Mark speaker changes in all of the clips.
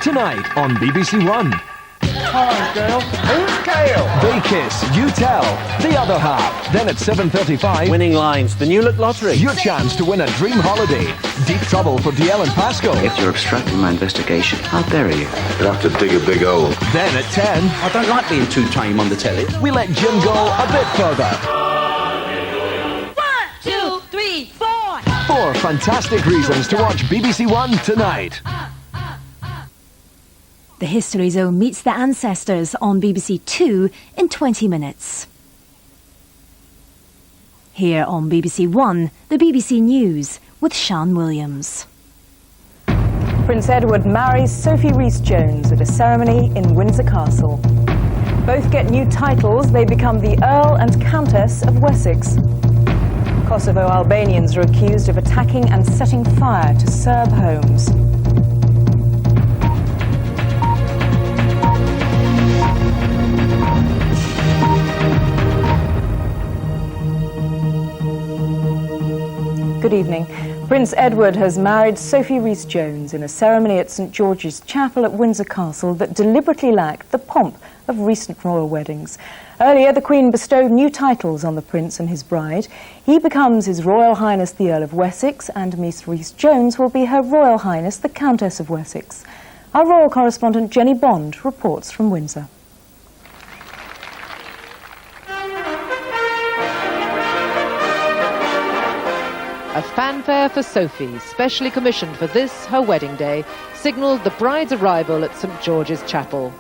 Speaker 1: tonight on BBC One.
Speaker 2: Hi, Gail. Who's Gail?
Speaker 1: They kiss, you tell, the other half. Then at 7:35,
Speaker 3: Winning lines, the New Look Lottery.
Speaker 1: your chance to win a dream holiday. Deep trouble for DL and Pasco.
Speaker 4: If you're obstructing my investigation, I'll bury you.
Speaker 5: You'll have to dig a big hole.
Speaker 1: Then at 10,
Speaker 3: I don't like being too tame on the telly.
Speaker 1: we let Jim go a bit further.
Speaker 6: 1, 2, 3, 4.
Speaker 1: 4 fantastic reasons to watch BBC One tonight.
Speaker 7: The History Zone meets the ancestors on BBC Two in 20 minutes. Here on BBC One, the BBC News with Sian Williams.
Speaker 8: Prince Edward marries Sophie Rhys-Jones at a ceremony in Windsor Castle. Both get new titles. They become the Earl and Countess of Wessex. Kosovo Albanians are accused of attacking and setting fire to Serb homes. Good evening. Prince Edward has married Sophie Rhys-Jones in a ceremony at St George's Chapel at Windsor Castle that deliberately lacked the pomp of recent royal weddings. Earlier, the Queen bestowed new titles on the Prince and his bride. He becomes His Royal Highness the Earl of Wessex, and Miss Rhys-Jones will be Her Royal Highness the Countess of Wessex. Our royal correspondent Jenny Bond reports from Windsor.
Speaker 9: A fanfare for Sophie, specially commissioned for this, her wedding day, signalled the bride's arrival at St George's Chapel.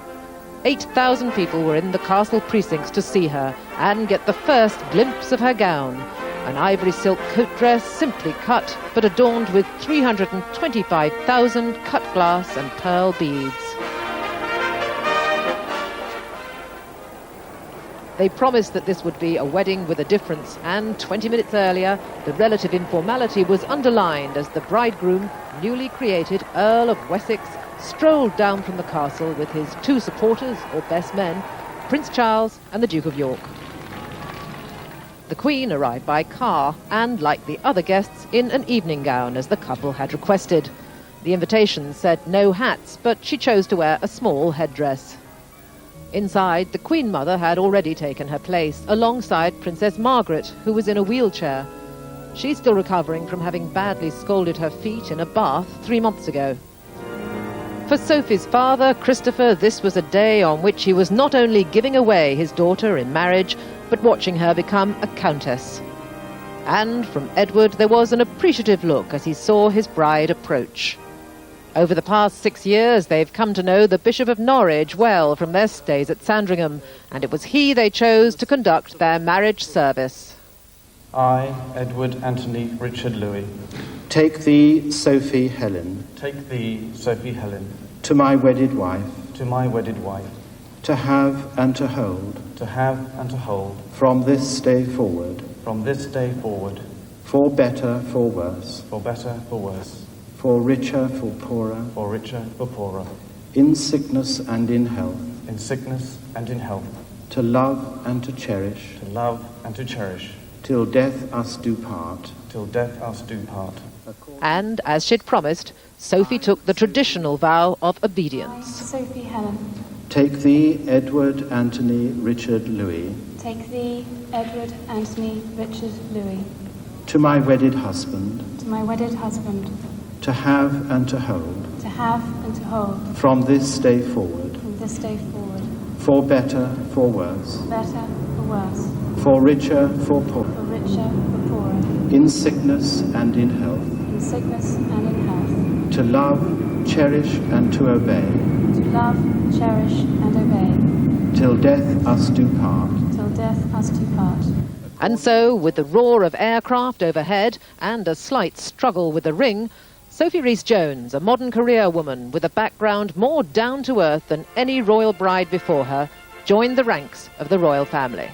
Speaker 9: 8,000 people were in the castle precincts to see her and get the first glimpse of her gown. An ivory silk coat dress, simply cut, but adorned with 325,000 cut glass and pearl beads. They promised that this would be a wedding with a difference, and 20 minutes earlier, the relative informality was underlined as the bridegroom, newly created Earl of Wessex, strolled down from the castle with his 2 supporters, or best men, Prince Charles and the Duke of York. The Queen arrived by car and, like the other guests, in an evening gown, as the couple had requested. The invitation said no hats, but she chose to wear a small headdress. Inside, the Queen Mother had already taken her place, alongside Princess Margaret, who was in a wheelchair. She's still recovering from having badly scalded her feet in a bath 3 months ago. For Sophie's father, Christopher, this was a day on which he was not only giving away his daughter in marriage, but watching her become a countess. And from Edward, there was an appreciative look as he saw his bride approach. Over the past 6 years, they've come to know the Bishop of Norwich well from their stays at Sandringham, and it was he they chose to conduct their marriage service.
Speaker 2: I, Edward Anthony Richard Louis,
Speaker 10: take thee, Sophie Helen,
Speaker 2: take thee, Sophie Helen,
Speaker 10: to my wedded wife,
Speaker 2: to my wedded wife,
Speaker 10: to have and to hold,
Speaker 2: from this day forward,
Speaker 10: for better, for worse, for richer, for poorer, in sickness and in health, to love and to cherish, till death us do part.
Speaker 9: And, as she'd promised, Sophie took the traditional vow of obedience.
Speaker 11: Sophie Helen.
Speaker 10: Take thee, Edward Anthony Richard Louis.
Speaker 11: Take thee, Edward Anthony Richard Louis.
Speaker 10: To my wedded husband.
Speaker 11: To my wedded husband.
Speaker 10: To have and to hold.
Speaker 11: To have and to hold.
Speaker 10: From this day forward.
Speaker 11: From this day forward.
Speaker 10: For better, for worse.
Speaker 11: Better, for worse.
Speaker 10: For richer, for poorer.
Speaker 11: For richer, for poorer.
Speaker 10: In sickness and in health.
Speaker 11: In sickness and in health.
Speaker 10: To love, cherish and to obey.
Speaker 11: To love, cherish and obey.
Speaker 10: Till death us do part.
Speaker 11: Till death us do part.
Speaker 9: And so, with the roar of aircraft overhead and a slight struggle with the ring, Sophie Rhys-Jones, a modern career woman with a background more down-to-earth than any royal bride before her, joined the ranks of the royal family.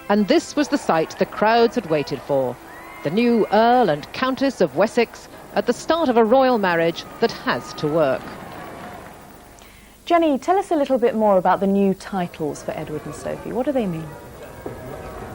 Speaker 9: And this was the sight the crowds had waited for. The new Earl and Countess of Wessex at the start of a royal marriage that has to work.
Speaker 8: Jenny, tell us a little bit more about the new titles for Edward and Sophie. What do they mean?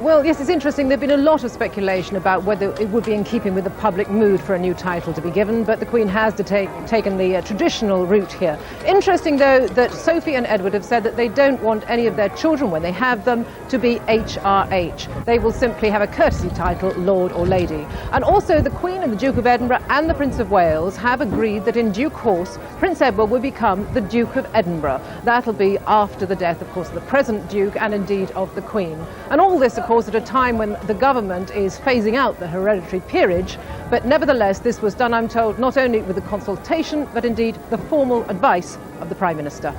Speaker 9: Well, yes, it's interesting. There have been a lot of speculation about whether it would be in keeping with the public mood for a new title to be given, but the Queen has taken the traditional route here. Interesting, though, that Sophie and Edward have said that they don't want any of their children, when they have them, to be HRH. They will simply have a courtesy title, Lord or Lady. And also, the Queen and the Duke of Edinburgh and the Prince of Wales have agreed that in due course, Prince Edward will become the Duke of Edinburgh. That'll be after the death, of course, of the present Duke and indeed of the Queen. And all this, of course, at a time when the government is phasing out the hereditary peerage, but nevertheless this was done, I'm told, not only with the consultation but indeed the formal advice of the Prime Minister.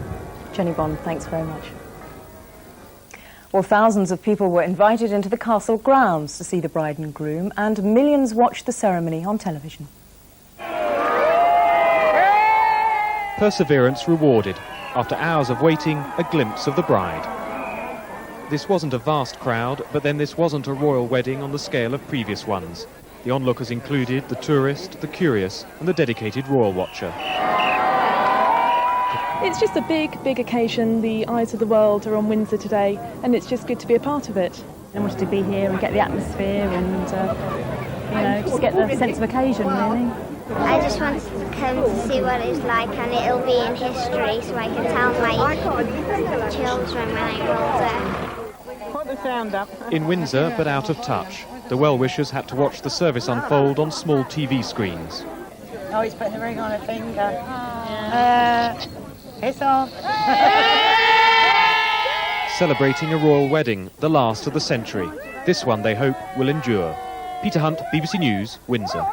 Speaker 8: Jenny Bond, thanks very much. Well, thousands of people were invited into the castle grounds to see the bride and groom, and millions watched the ceremony on television.
Speaker 5: Perseverance rewarded. After hours of waiting, a glimpse of the bride. This wasn't a vast crowd, but then this wasn't a royal wedding on the scale of previous ones. The onlookers included the tourist, the curious, and the dedicated royal watcher.
Speaker 12: It's just a big occasion. The eyes of the world are on Windsor today, and it's just good to be a part of it.
Speaker 7: I wanted to be here and get the atmosphere and, just get the sense of occasion, really.
Speaker 13: I just wanted to come to see what it's like, and it'll be in history, so I can tell my children when I'm older.
Speaker 5: In Windsor, but out of touch, the well-wishers had to watch the service unfold on small TV screens.
Speaker 6: Oh, he's putting the ring on her finger. It's off.
Speaker 5: Celebrating a royal wedding, the last of the century. This one, they hope, will endure. Peter Hunt, BBC News, Windsor.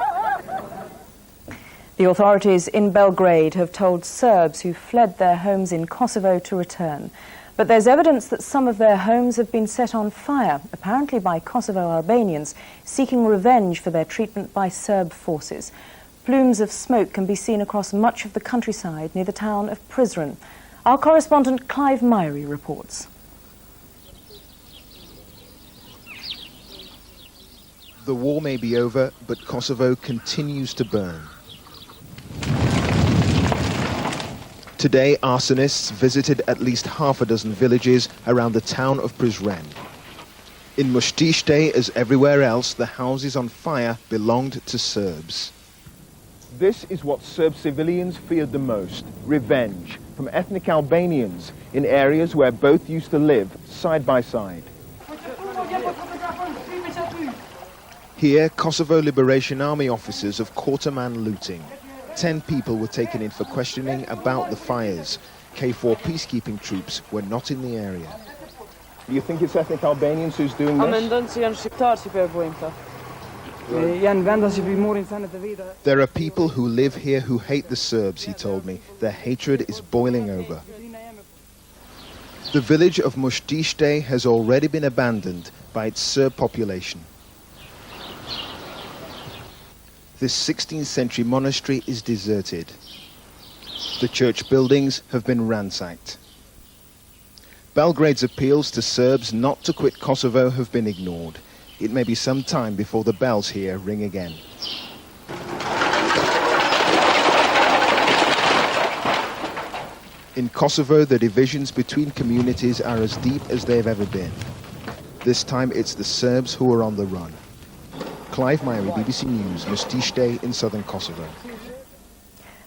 Speaker 8: The authorities in Belgrade have told Serbs who fled their homes in Kosovo to return. But there's evidence that some of their homes have been set on fire, apparently by Kosovo Albanians, seeking revenge for their treatment by Serb forces. Plumes of smoke can be seen across much of the countryside near the town of Prizren. Our correspondent Clive Myrie reports.
Speaker 14: The war may be over, but Kosovo continues to burn. Today, arsonists visited at least half a dozen villages around the town of Prizren. In Muštiste, as everywhere else, the houses on fire belonged to Serbs.
Speaker 15: This is what Serb civilians feared the most, revenge from ethnic Albanians in areas where both used to live side by side.
Speaker 14: Here, Kosovo Liberation Army officers have caught a man looting. 10 people were taken in for questioning about the fires. KFOR peacekeeping troops were not in the area.
Speaker 15: Do you think it's ethnic Albanians who's doing this?
Speaker 14: There are people who live here who hate the Serbs, he told me. Their hatred is boiling over. The village of Muštiste has already been abandoned by its Serb population. This 16th century monastery is deserted. The church buildings have been ransacked. Belgrade's appeals to Serbs not to quit Kosovo have been ignored. It may be some time before the bells here ring again. In Kosovo, the divisions between communities are as deep as they've ever been. This time it's the Serbs who are on the run. Clive Myrie, BBC News, Muštiste in southern Kosovo.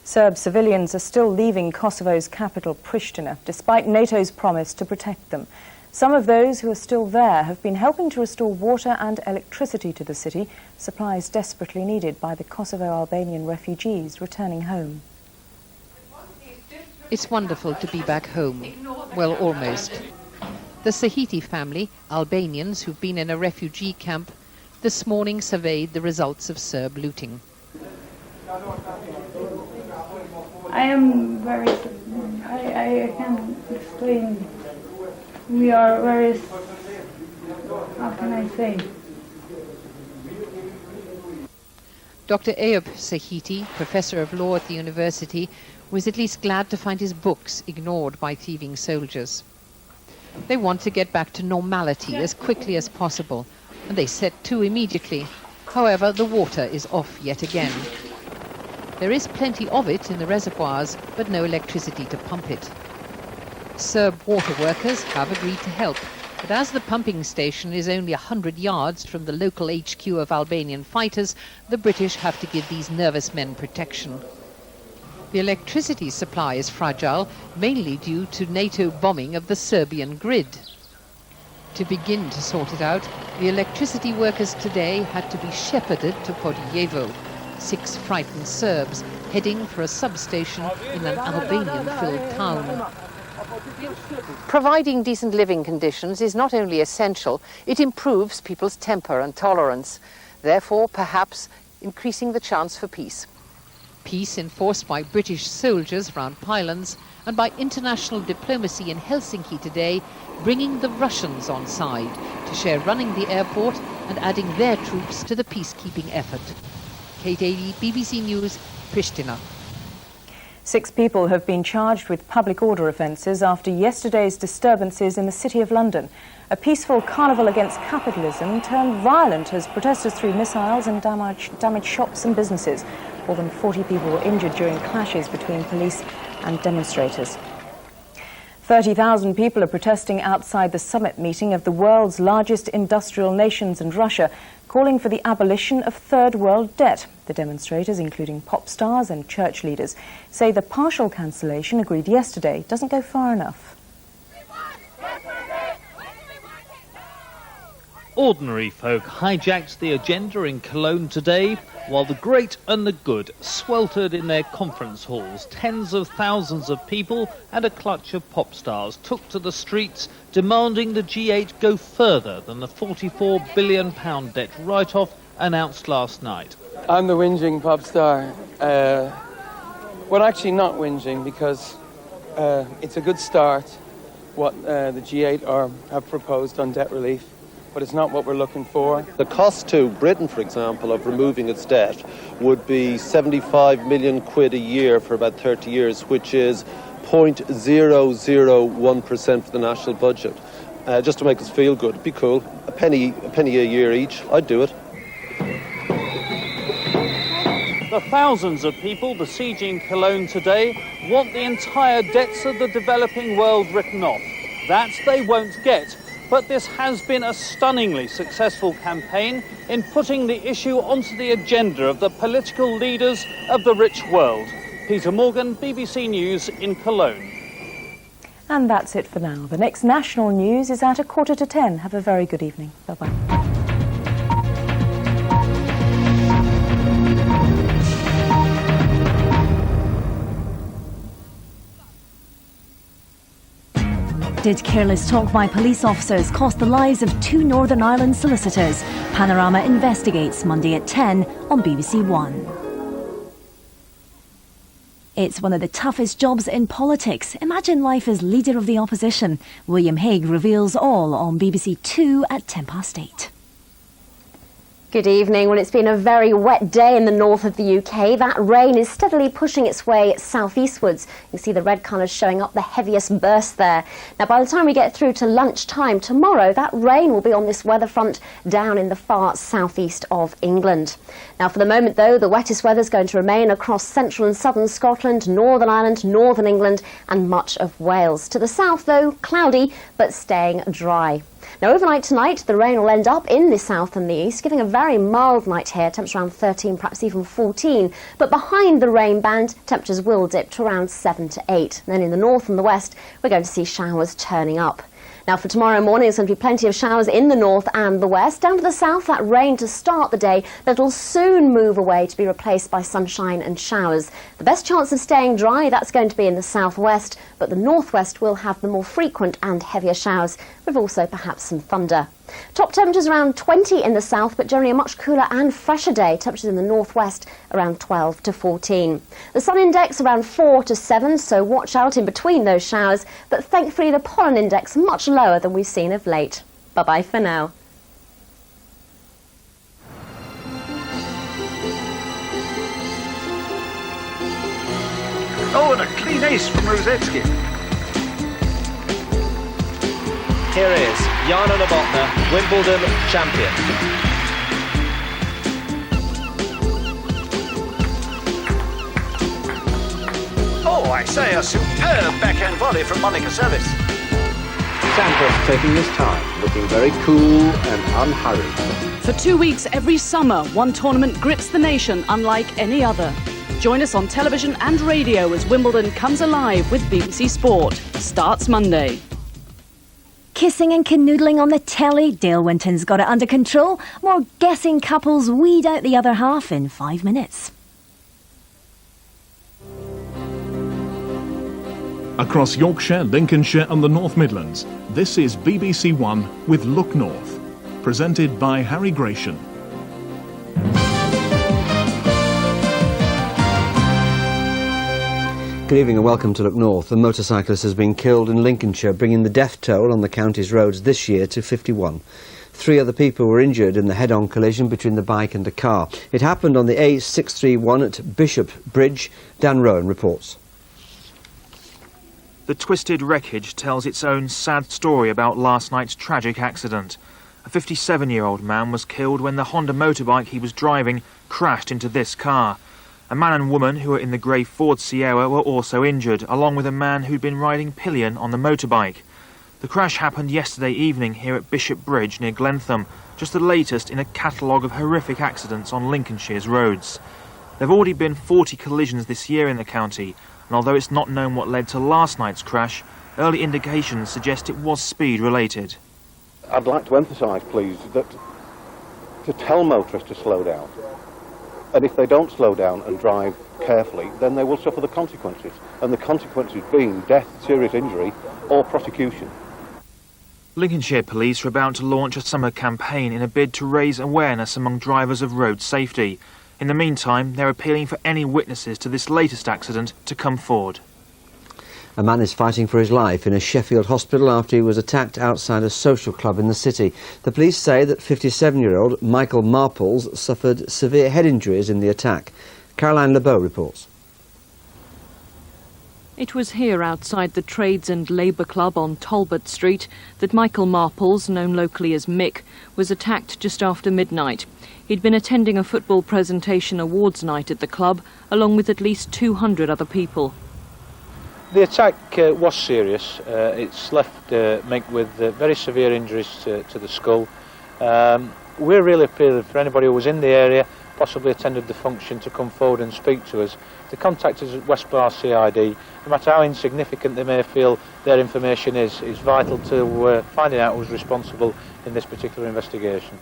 Speaker 8: Serb civilians are still leaving Kosovo's capital, Pristina, despite NATO's promise to protect them. Some of those who are still there have been helping to restore water and electricity to the city, supplies desperately needed by the Kosovo Albanian refugees returning home.
Speaker 9: It's wonderful to be back home. Well, almost. The Sahiti family, Albanians who've been in a refugee camp, this morning surveyed the results of Serb looting.
Speaker 11: I am very... I can't explain. We are very... How can I say?
Speaker 9: Dr. Ayub Sahiti, professor of law at the university, was at least glad to find his books ignored by thieving soldiers. They want to get back to normality as quickly as possible, and they set to immediately. However, the water is off yet again. There is plenty of it in the reservoirs, but no electricity to pump it. Serb water workers have agreed to help, But as the pumping station is only 100 yards from the local HQ of Albanian fighters, the British have to give these nervous men protection. The electricity supply is fragile, mainly due to NATO bombing of the Serbian grid. To begin to sort it out, the electricity workers today had to be shepherded to Podijevo, 6 frightened Serbs heading for a substation in an Albanian-filled town. Providing decent living conditions is not only essential, it improves people's temper and tolerance, therefore perhaps increasing the chance for peace. Peace enforced by British soldiers around pylons and by international diplomacy in Helsinki today, bringing the Russians on side to share running the airport and adding their troops to the peacekeeping effort. Kate Daly, BBC News, Pristina.
Speaker 8: 6 people have been charged with public order offences after yesterday's disturbances in the City of London. A peaceful carnival against capitalism turned violent as protesters threw missiles and damaged shops and businesses. More than 40 people were injured during clashes between police and demonstrators. 30,000 people are protesting outside the summit meeting of the world's largest industrial nations and Russia, calling for the abolition of third world debt. The demonstrators, including pop stars and church leaders, say the partial cancellation agreed yesterday doesn't go far enough.
Speaker 16: Ordinary folk hijacked the agenda in Cologne today, while the great and the good sweltered in their conference halls. Tens of thousands of people and a clutch of pop stars took to the streets, demanding the G8 go further than the £44 billion debt write-off announced last night.
Speaker 17: I'm the whinging pop star. Well, actually not whinging, because it's a good start what the G8 have proposed on debt relief, but it's not what we're looking for.
Speaker 18: The cost to Britain, for example, of removing its debt would be 75 million quid a year for about 30 years, which is 0.001% for the national budget. Just to make us feel good, it'd be cool. A penny a year each, I'd do it.
Speaker 16: The thousands of people besieging Cologne today want the entire debts of the developing world written off. That they won't get. But this has been a stunningly successful campaign in putting the issue onto the agenda of the political leaders of the rich world. Peter Morgan, BBC News in Cologne.
Speaker 8: And that's it for now. The next national news is at 9:45. Have a very good evening. Bye-bye.
Speaker 19: Did careless talk by police officers cost the lives of 2 Northern Ireland solicitors? Panorama investigates Monday at 10 on BBC One. It's one of the toughest jobs in politics. Imagine life as Leader of the Opposition. William Hague reveals all on BBC Two at 8:10.
Speaker 20: Good evening. Well, it's been a very wet day in the north of the UK. That rain is steadily pushing its way southeastwards. You can see the red colours showing up, the heaviest burst there. Now, by the time we get through to lunchtime tomorrow, that rain will be on this weather front down in the far southeast of England. Now, for the moment, though, the wettest weather is going to remain across central and southern Scotland, Northern Ireland, northern England and much of Wales. To the south, though, cloudy, but staying dry. Now, overnight tonight, the rain will end up in the south and the east, giving a very mild night here, temperatures around 13, perhaps even 14. But behind the rain band, temperatures will dip to around 7 to 8. And then in the north and the west, we're going to see showers turning up. Now, for tomorrow morning, there's going to be plenty of showers in the north and the west. Down to the south, that rain to start the day, that'll soon move away to be replaced by sunshine and showers. The best chance of staying dry, that's going to be in the southwest, but the northwest will have the more frequent and heavier showers, with also perhaps some thunder. Top temperatures around 20 in the south, but generally a much cooler and fresher day. Temperatures in the northwest around 12 to 14. The sun index around 4 to 7, so watch out in between those showers. But thankfully the pollen index much lower than we've seen of late. Bye-bye for now.
Speaker 21: Oh, and a clean ace from Rosetsky.
Speaker 22: Here is Jana Novotná, Wimbledon champion.
Speaker 21: Oh, I say, a superb backhand volley from Monica Seles.
Speaker 3: Sampras taking his time, looking very cool and unhurried.
Speaker 4: For 2 weeks every summer, one tournament grips the nation unlike any other. Join us on television and radio as Wimbledon comes alive with BBC Sport. Starts Monday.
Speaker 19: Kissing and canoodling on the telly, Dale Winton's got it under control. More guessing couples weed out the other half in 5 minutes.
Speaker 23: Across Yorkshire, Lincolnshire and the North Midlands, this is BBC One with Look North, presented by Harry Gratian.
Speaker 24: Good evening and welcome to Look North. A motorcyclist has been killed in Lincolnshire, bringing the death toll on the county's roads this year to 51. 3 other people were injured in the head-on collision between the bike and a car. It happened on the A631 at Bishop Bridge. Dan Rowan reports.
Speaker 25: The twisted wreckage tells its own sad story about last night's tragic accident. A 57-year-old man was killed when the Honda motorbike he was driving crashed into this car. A man and woman who were in the grey Ford Sierra were also injured, along with a man who'd been riding pillion on the motorbike. The crash happened yesterday evening here at Bishop Bridge near Glentham, just the latest in a catalogue of horrific accidents on Lincolnshire's roads. There have already been 40 collisions this year in the county, and although it's not known what led to last night's crash, early indications suggest it was speed-related.
Speaker 3: I'd like to emphasise, please, that to tell motorists to slow down, and if they don't slow down and drive carefully, then they will suffer the consequences, and the consequences being death, serious injury, or prosecution.
Speaker 25: Lincolnshire Police are about to launch a summer campaign in a bid to raise awareness among drivers of road safety. In the meantime, they're appealing for any witnesses to this latest accident to come forward.
Speaker 24: A man is fighting for his life in a Sheffield hospital after he was attacked outside a social club in the city. The police say that 57-year-old Michael Marples suffered severe head injuries in the attack. Caroline Lebeau reports.
Speaker 26: It was here outside the Trades and Labour Club on Talbot Street that Michael Marples, known locally as Mick, was attacked just after midnight. He'd been attending a football presentation awards night at the club, along with at least 200 other people.
Speaker 27: The attack was serious. It's left Mick with very severe injuries to the skull. We're really appealing for anybody who was in the area, possibly attended the function, to come forward and speak to us. To contact us at Westbar CID, no matter how insignificant they may feel their information is vital to finding out who's responsible in this particular investigation.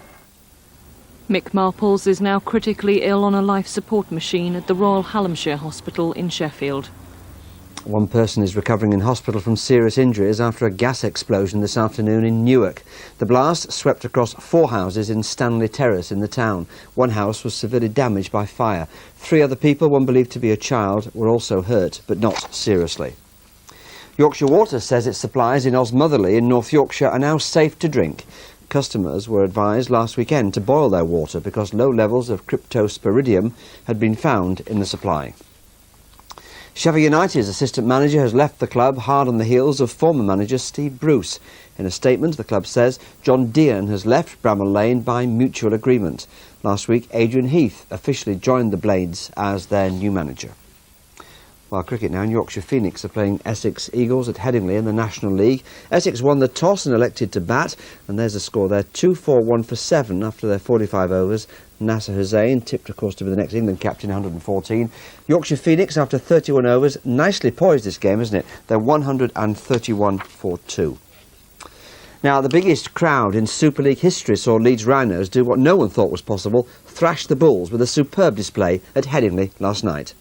Speaker 26: Mick Marples is now critically ill on a life support machine at the Royal Hallamshire Hospital in Sheffield.
Speaker 24: One person is recovering in hospital from serious injuries after a gas explosion this afternoon in Newark. The blast swept across 4 houses in Stanley Terrace in the town. One house was severely damaged by fire. 3 other people, one believed to be a child, were also hurt, but not seriously. Yorkshire Water says its supplies in Osmotherley in North Yorkshire are now safe to drink. Customers were advised last weekend to boil their water because low levels of cryptosporidium had been found in the supply. Sheffield United's assistant manager has left the club hard on the heels of former manager Steve Bruce. In a statement, the club says John Deehan has left Bramall Lane by mutual agreement. Last week, Adrian Heath officially joined the Blades as their new manager. While cricket now, Yorkshire Phoenix are playing Essex Eagles at Headingley in the National League. Essex won the toss and elected to bat, and there's a score there, 2-4-1 for 7 after their 45 overs. Nasser Hussain, tipped of course to be the next England captain, 114. Yorkshire Phoenix, after 31 overs, nicely poised this game, isn't it? They're 131 for 2. Now, the biggest crowd in Super League history saw Leeds Rhinos do what no one thought was possible, thrash the Bulls with a superb display at Headingley last night.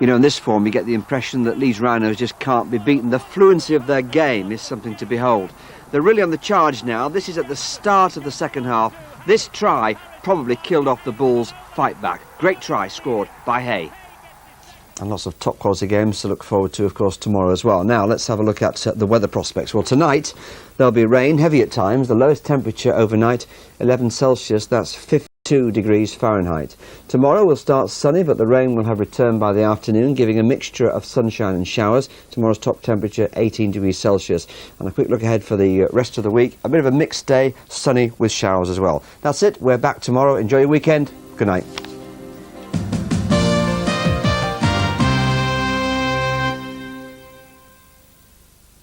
Speaker 24: You know, in this form, you get the impression that Leeds Rhinos just can't be beaten. The fluency of their game is something to behold. They're really on the charge now. This is at the start of the second half. This try probably killed off the Bulls' fight back. Great try scored by Hay. And lots of top quality games to look forward to, of course, tomorrow as well. Now, let's have a look at the weather prospects. Well, tonight, there'll be rain, heavy at times. The lowest temperature overnight, 11 Celsius, that's 52 degrees Fahrenheit. Tomorrow will start sunny, but the rain will have returned by the afternoon, giving a mixture of sunshine and showers. Tomorrow's top temperature, 18 degrees Celsius. And a quick look ahead for the rest of the week. A bit of a mixed day, sunny with showers as well. That's it. We're back tomorrow. Enjoy your weekend. Good night.